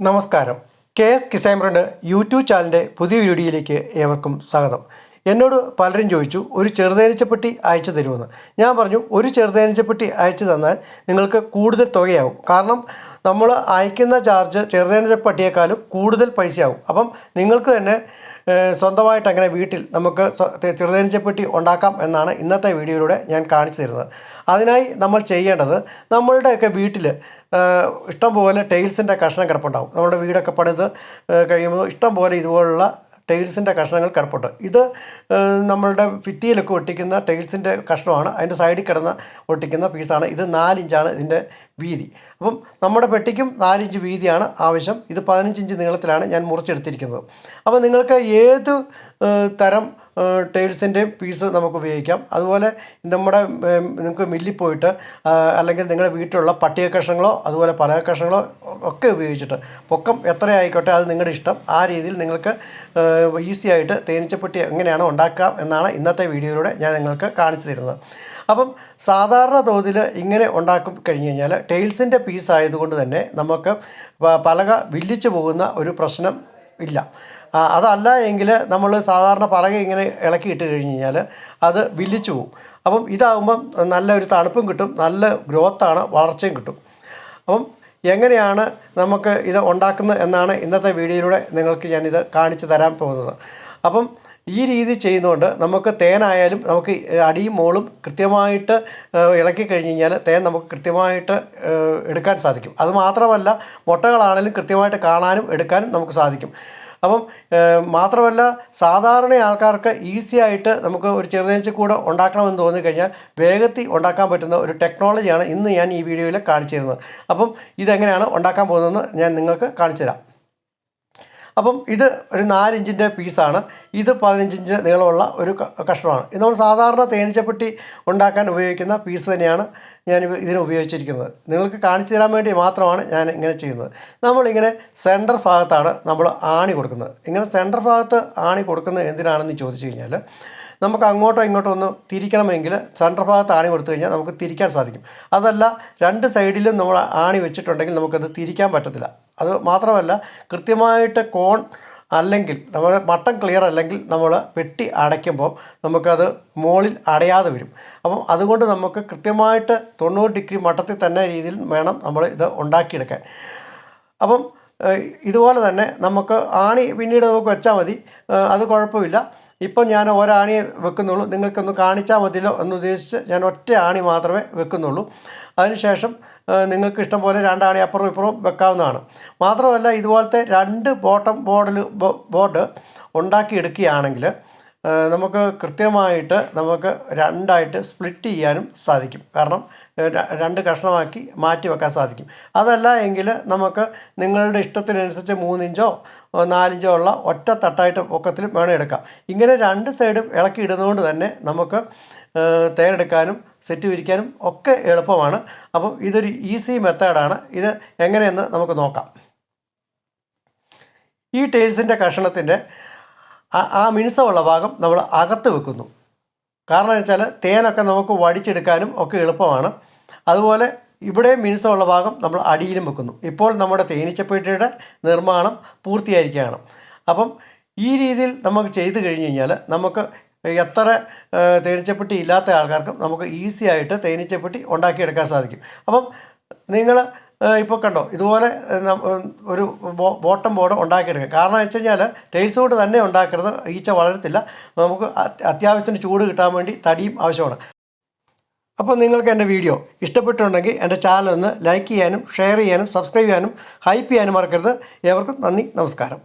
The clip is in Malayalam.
നമസ്കാരം. കെ.എസ്. കിസാൻബ്രണ്ട് യൂട്യൂബ് ചാനലിൻ്റെ പുതിയ വീഡിയോയിലേക്ക് ഏവർക്കും സ്വാഗതം. എന്നോട് പലരും ചോദിച്ചു, ഒരു ചെറുതേനീച്ചപ്പെട്ടി അയച്ചു തരുമെന്ന്. ഞാൻ പറഞ്ഞു, ഒരു ചെറുതേനീച്ചപ്പെട്ടി അയച്ചു തന്നാൽ നിങ്ങൾക്ക് കൂടുതൽ തുകയാവും. കാരണം നമ്മൾ അയക്കുന്ന ചാർജ് ചെറുതേനീച്ചപ്പെട്ടിയേക്കാളും കൂടുതൽ പൈസയാവും. അപ്പം നിങ്ങൾക്ക് തന്നെ സ്വന്തമായിട്ട് അങ്ങനെ വീട്ടിൽ നമുക്ക് ചെറുതേനീച്ചപ്പെട്ടി ഉണ്ടാക്കാം എന്നാണ് ഇന്നത്തെ വീഡിയോയിലൂടെ ഞാൻ കാണിച്ചു തരുന്നത്. അതിനായി നമ്മൾ ചെയ്യേണ്ടത്, നമ്മളുടെയൊക്കെ വീട്ടിൽ ഇഷ്ടംപോലെ ടൈൽസിൻ്റെ കഷ്ണം കിടപ്പുണ്ടാവും. നമ്മുടെ വീടൊക്കെ പണിത് കഴിയുമ്പോൾ ഇഷ്ടംപോലെ ഇതുപോലുള്ള ടൈൽസിൻ്റെ കഷ്ണങ്ങൾ കിടപ്പുണ്ട്. ഇത് നമ്മളുടെ ഭിത്തിയിലൊക്കെ ഒട്ടിക്കുന്ന ടൈൽസിൻ്റെ കഷ്ണമാണ്. അതിൻ്റെ സൈഡിൽ കിടന്ന് ഒട്ടിക്കുന്ന പീസാണ്. ഇത് 4 ഇഞ്ചാണ് ഇതിൻ്റെ വീതി. അപ്പം നമ്മുടെ പെട്ടിക്കും 4 ഇഞ്ച് വീതിയാണ് ആവശ്യം. ഇത് 15 ഇഞ്ച് നീളത്തിലാണ് ഞാൻ മുറിച്ചെടുത്തിരിക്കുന്നത്. അപ്പോൾ നിങ്ങൾക്ക് ഏത് തരം ടൈൽസിൻ്റെയും പീസ് നമുക്ക് ഉപയോഗിക്കാം. അതുപോലെ നമ്മുടെ നിങ്ങൾക്ക് മില്ലിൽ പോയിട്ട് അല്ലെങ്കിൽ നിങ്ങളുടെ വീട്ടിലുള്ള പട്ടിക കഷ്ണങ്ങളോ അതുപോലെ പലക കഷ്ണങ്ങളോ ഒക്കെ ഉപയോഗിച്ചിട്ട്, പൊക്കം എത്ര ആയിക്കോട്ടെ അത് നിങ്ങളുടെ ഇഷ്ടം, ആ രീതിയിൽ നിങ്ങൾക്ക് ഈസി ആയിട്ട് തേനീച്ചപ്പെട്ടി എങ്ങനെയാണ് ഉണ്ടാക്കാം എന്നാണ് ഇന്നത്തെ വീഡിയോയിലൂടെ ഞാൻ നിങ്ങൾക്ക് കാണിച്ചു തരുന്നത്. അപ്പം സാധാരണ തോതിൽ ഇങ്ങനെ ഉണ്ടാക്കി കഴിഞ്ഞ് കഴിഞ്ഞാൽ ടൈൽസിൻ്റെ പീസ് ആയതുകൊണ്ട് തന്നെ നമുക്ക് പലക വില്ലിച്ചു പോകുന്ന ഒരു പ്രശ്നം ഇല്ല. അതല്ല എങ്കിൽ നമ്മൾ സാധാരണ പലക ഇങ്ങനെ ഇളക്കിയിട്ട് കഴിഞ്ഞ് കഴിഞ്ഞാൽ അത് വില്ലിച്ചു പോകും. അപ്പം ഇതാകുമ്പം നല്ലൊരു തണുപ്പും കിട്ടും, നല്ല ഗ്രോത്താണ്, വളർച്ചയും കിട്ടും. അപ്പം എങ്ങനെയാണ് നമുക്ക് ഇത് ഉണ്ടാക്കുന്നത് എന്നാണ് ഇന്നത്തെ വീഡിയോയിലൂടെ നിങ്ങൾക്ക് ഞാനിത് കാണിച്ചു തരാൻ പോകുന്നത്. അപ്പം ഈ രീതി ചെയ്യുന്നതുകൊണ്ട് നമുക്ക് തേനായാലും നമുക്ക് അടിയും മോളും കൃത്യമായിട്ട് ഇളക്കി കഴിഞ്ഞ് കഴിഞ്ഞാൽ തേൻ നമുക്ക് കൃത്യമായിട്ട് എടുക്കാൻ സാധിക്കും. അതുമാത്രമല്ല, മുട്ടകളാണെങ്കിലും കൃത്യമായിട്ട് കാണാനും എടുക്കാനും നമുക്ക് സാധിക്കും. അപ്പം മാത്രമല്ല, സാധാരണ ആൾക്കാർക്ക് ഈസി ആയിട്ട് നമുക്ക് ഒരു ചെറുതേനീച്ചക്കൂട് ഉണ്ടാക്കണമെന്ന് തോന്നിക്കഴിഞ്ഞാൽ വേഗത്തിൽ ഉണ്ടാക്കാൻ പറ്റുന്ന ഒരു ടെക്നോളജിയാണ് ഇന്ന് ഞാൻ ഈ വീഡിയോയിൽ കാണിച്ചു തരുന്നത്. അപ്പം ഇതെങ്ങനെയാണ് ഉണ്ടാക്കാൻ പോകുന്നതെന്ന് ഞാൻ നിങ്ങൾക്ക് കാണിച്ചു തരാം. അപ്പം ഇത് ഒരു 4 ഇഞ്ചിൻ്റെ പീസാണ്. ഇത് 15 ഇഞ്ച് നീളമുള്ള ഒരു കഷ്ണമാണ്. ഇത് നമ്മൾ സാധാരണ തേനീച്ചപ്പെട്ടി ഉണ്ടാക്കാൻ ഉപയോഗിക്കുന്ന പീസ് തന്നെയാണ് ഞാൻ ഇതിന് ഉപയോഗിച്ചിരിക്കുന്നത്. നിങ്ങൾക്ക് കാണിച്ചു തരാൻ വേണ്ടി മാത്രമാണ് ഞാൻ ഇങ്ങനെ ചെയ്യുന്നത്. നമ്മളിങ്ങനെ സെൻറ്റർ ഭാഗത്താണ് നമ്മൾ ആണി കൊടുക്കുന്നത്. ഇങ്ങനെ സെൻറ്റർ ഭാഗത്ത് ആണി കൊടുക്കുന്നത് എന്തിനാണെന്ന് ചോദിച്ചു കഴിഞ്ഞാൽ, നമുക്ക് അങ്ങോട്ടോ ഇങ്ങോട്ടോ ഒന്ന് തിരിക്കണമെങ്കിൽ സെൻറ്റർ ഭാഗത്ത് ആണി കൊടുത്തു കഴിഞ്ഞാൽ നമുക്ക് തിരിക്കാൻ സാധിക്കും. അതല്ല, 2 സൈഡിലും നമ്മൾ ആണി വെച്ചിട്ടുണ്ടെങ്കിൽ നമുക്കത് തിരിക്കാൻ പറ്റത്തില്ല. അത് മാത്രമല്ല, കൃത്യമായിട്ട് കോൺ അല്ലെങ്കിൽ നമ്മൾ മട്ടം ക്ലിയർ അല്ലെങ്കിൽ നമ്മൾ പെട്ടി അടയ്ക്കുമ്പോൾ നമുക്കത് മുകളിൽ അടയാതെ വരും. അപ്പം അതുകൊണ്ട് നമുക്ക് കൃത്യമായിട്ട് 90 ഡിഗ്രി മട്ടത്തിൽ തന്നെ രീതിയിൽ വേണം നമ്മൾ ഇത് ഉണ്ടാക്കിയെടുക്കാൻ. അപ്പം ഇതുപോലെ തന്നെ നമുക്ക് ആണി പിന്നീട് നമുക്ക് വെച്ചാൽ മതി, അത് കുഴപ്പമില്ല. ഇപ്പം ഞാൻ ഒരാണി വെക്കുന്നുള്ളൂ, നിങ്ങൾക്കൊന്ന് കാണിച്ചാൽ മതിയല്ലോ എന്ന് ഉദ്ദേശിച്ച് ഞാൻ ഒറ്റ ആണി മാത്രമേ വെക്കുന്നുള്ളൂ. അതിനുശേഷം നിങ്ങൾക്ക് ഇഷ്ടം പോലെ 2 ആണി അപ്പുറവും ഇപ്പുറവും വെക്കാവുന്നതാണ്. മാത്രമല്ല, ഇതുപോലത്തെ 2 ബോർഡ് ഉണ്ടാക്കിയെടുക്കുകയാണെങ്കിൽ നമുക്ക് കൃത്യമായിട്ട് നമുക്ക് 2ആയിട്ട് സ്പ്ലിറ്റ് ചെയ്യാനും സാധിക്കും. കാരണം 2 കഷ്ണമാക്കി മാറ്റി വെക്കാൻ സാധിക്കും. അതല്ല എങ്കിൽ നമുക്ക് നിങ്ങളുടെ ഇഷ്ടത്തിനനുസരിച്ച് 3 ഇഞ്ചോ 4 ഇഞ്ചോ ഉള്ള ഒറ്റ തട്ടായിട്ട് പൊക്കത്തിൽ വേണം എടുക്കാം. ഇങ്ങനെ 2 സൈഡും ഇളക്കി ഇടുന്നതുകൊണ്ട് തന്നെ നമുക്ക് തേനെടുക്കാനും സെറ്റ് വിരിക്കാനും ഒക്കെ എളുപ്പമാണ്. അപ്പം ഇതൊരു ഈസി മെത്തേഡാണ്. ഇത് എങ്ങനെയെന്ന് നമുക്ക് നോക്കാം. ഈ ടൈൽസിൻ്റെ കഷണത്തിൻ്റെ ആ മിനുസമുള്ള ഭാഗം നമ്മൾ അകത്ത് വെക്കുന്നു. കാരണം എന്ന് വെച്ചാൽ തേനൊക്കെ നമുക്ക് വടിച്ചെടുക്കാനും ഒക്കെ എളുപ്പമാണ്. അതുപോലെ ഇവിടെ മിനുസമുള്ള ഭാഗം നമ്മൾ അടിയിലും വെക്കുന്നു. ഇപ്പോൾ നമ്മുടെ തേനീച്ചപ്പെട്ടിയുടെ നിർമ്മാണം പൂർത്തിയായിരിക്കുകയാണ്. അപ്പം ഈ രീതിയിൽ നമുക്ക് ചെയ്ത് കഴിഞ്ഞ് കഴിഞ്ഞാൽ നമുക്ക് എത്ര തേനീച്ചപ്പെട്ടി ഇല്ലാത്ത ആൾക്കാർക്കും നമുക്ക് ഈസി ആയിട്ട് തേനീച്ചപ്പെട്ടി ഉണ്ടാക്കിയെടുക്കാൻ സാധിക്കും. അപ്പം നിങ്ങൾ ഇപ്പോൾ കണ്ടോ, ഇതുപോലെ ഒരു ബോട്ടം ബോർഡ് ഉണ്ടാക്കിയെടുക്കുക. കാരണം വെച്ച് കഴിഞ്ഞാൽ ടൈൽസ് കൊണ്ട് തന്നെ ഉണ്ടാക്കരുത്, ഈച്ച വളരത്തില്ല. നമുക്ക് അത്യാവശ്യത്തിന് ചൂട് കിട്ടാൻ വേണ്ടി തടിയും ആവശ്യമാണ്. അപ്പോൾ നിങ്ങൾക്ക് എൻ്റെ വീഡിയോ ഇഷ്ടപ്പെട്ടിട്ടുണ്ടെങ്കിൽ എൻ്റെ ചാനൽ ഒന്ന് ലൈക്ക് ചെയ്യാനും ഷെയർ ചെയ്യാനും സബ്സ്ക്രൈബ് ചെയ്യാനും ഹൈപ്പ് ചെയ്യാനും മറക്കരുത്. ഏവർക്കും നന്ദി, നമസ്കാരം.